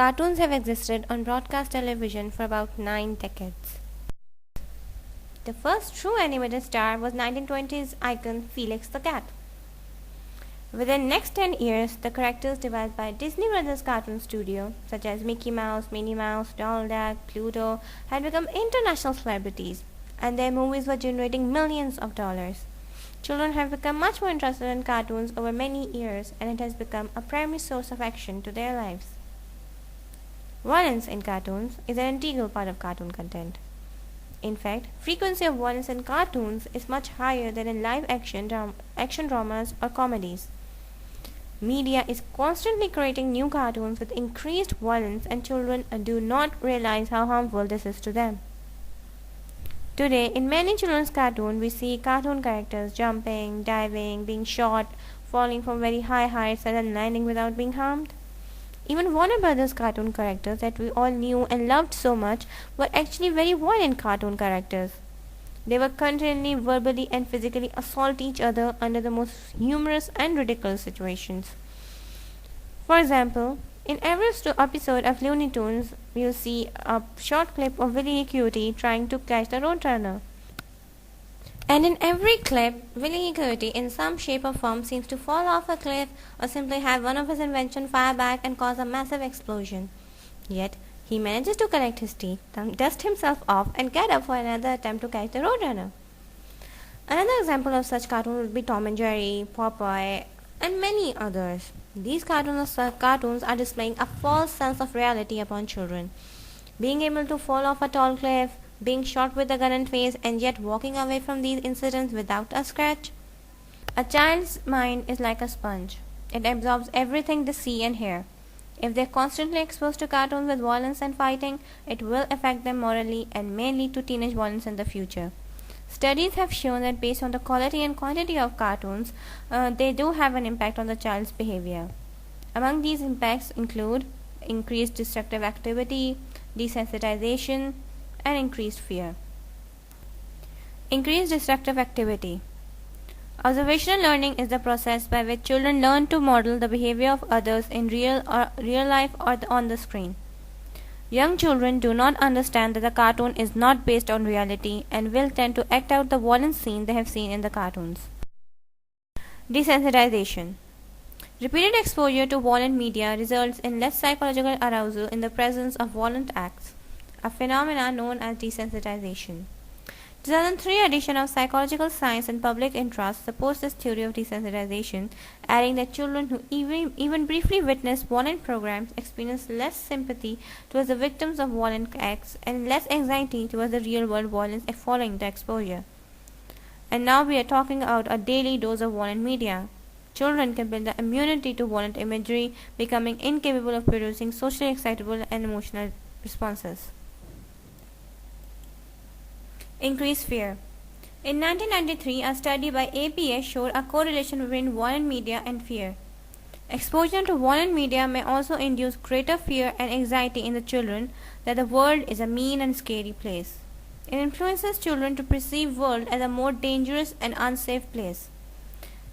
cartoons have existed on broadcast television for about 9 decades. The first true animated star was 1920s icon Felix the Cat. Within next 10 years, the characters developed by Disney Brothers Cartoon Studio, such as Mickey Mouse, Minnie Mouse, Donald Duck, Pluto, had become international celebrities, and their movies were generating millions of dollars. Children have become much more interested in cartoons over many years, and it has become a primary source of action to their lives. Violence in cartoons is an integral part of cartoon content. In fact, frequency of violence in cartoons is much higher than in live action dramas or comedies. Media is constantly creating new cartoons with increased violence, and children do not realize how harmful this is to them. Today, in many children's cartoons, we see cartoon characters jumping, diving, being shot, falling from very high heights and then landing without being harmed. Even Warner Brothers cartoon characters that we all knew and loved so much were actually very violent cartoon characters. They would continually verbally and physically assault each other under the most humorous and ridiculous situations. For example, in every episode of Looney Tunes, you'll see a short clip of Willie Coyote trying to catch the Roadrunner. And in every clip, Willie Coyote in some shape or form seems to fall off a cliff or simply have one of his inventions fire back and cause a massive explosion. Yet, he manages to collect his teeth, dust himself off, and get up for another attempt to catch the Roadrunner. Another example of such cartoon would be Tom and Jerry, Popeye, and many others. These cartoons are displaying a false sense of reality upon children. Being able to fall off a tall cliff, being shot with a gun in face, and yet walking away from these incidents without a scratch. A child's mind is like a sponge. It absorbs everything they see and hear. If they are constantly exposed to cartoons with violence and fighting, it will affect them morally and may lead to teenage violence in the future. Studies have shown that based on the quality and quantity of cartoons, they do have an impact on the child's behavior. Among these impacts include increased destructive activity, desensitization, and increased fear. Increased destructive activity. Observational learning is the process by which children learn to model the behavior of others in real life or on the screen. Young children do not understand that the cartoon is not based on reality and will tend to act out the violent scene they have seen in the cartoons. Desensitization. Repeated exposure to violent media results in less psychological arousal in the presence of violent acts, a phenomenon known as desensitization. 2003 edition of Psychological Science and Public Interest supports this theory of desensitization, adding that children who even briefly witness violent programs experience less sympathy towards the victims of violent acts and less anxiety towards the real-world violence following the exposure. And now we are talking about a daily dose of violent media. Children can build the immunity to violent imagery, becoming incapable of producing socially excitable and emotional responses. Increased fear. In 1993, a study by APS showed a correlation between violent media and fear. Exposure to violent media may also induce greater fear and anxiety in the children that the world is a mean and scary place. It influences children to perceive the world as a more dangerous and unsafe place.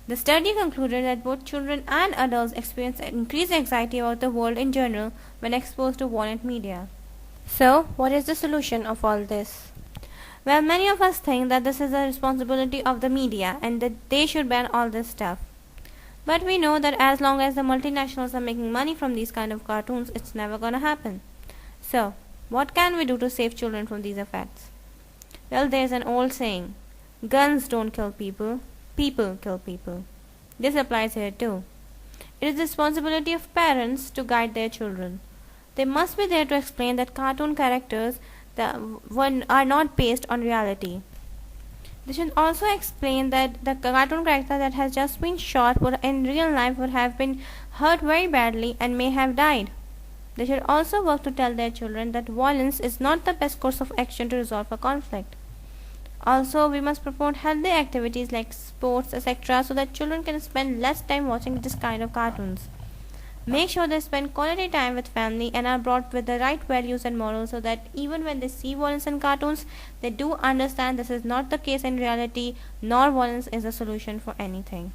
The study concluded that both children and adults experience increased anxiety about the world in general when exposed to violent media. So, what is the solution of all this? Well, many of us think that this is the responsibility of the media and that they should ban all this stuff. But we know that as long as the multinationals are making money from these kind of cartoons, it's never gonna happen. So, what can we do to save children from these effects? Well, there's an old saying, guns don't kill people, people kill people. This applies here too. It is the responsibility of parents to guide their children. They must be there to explain that cartoon characters are not based on reality. They should also explain that the cartoon character that has just been shot in real life would have been hurt very badly and may have died. They should also work to tell their children that violence is not the best course of action to resolve a conflict. Also, we must promote healthy activities like sports, etc., so that children can spend less time watching this kind of cartoons. Make sure they spend quality time with family and are brought with the right values and morals so that even when they see violence in cartoons, they do understand this is not the case in reality, nor violence is a solution for anything.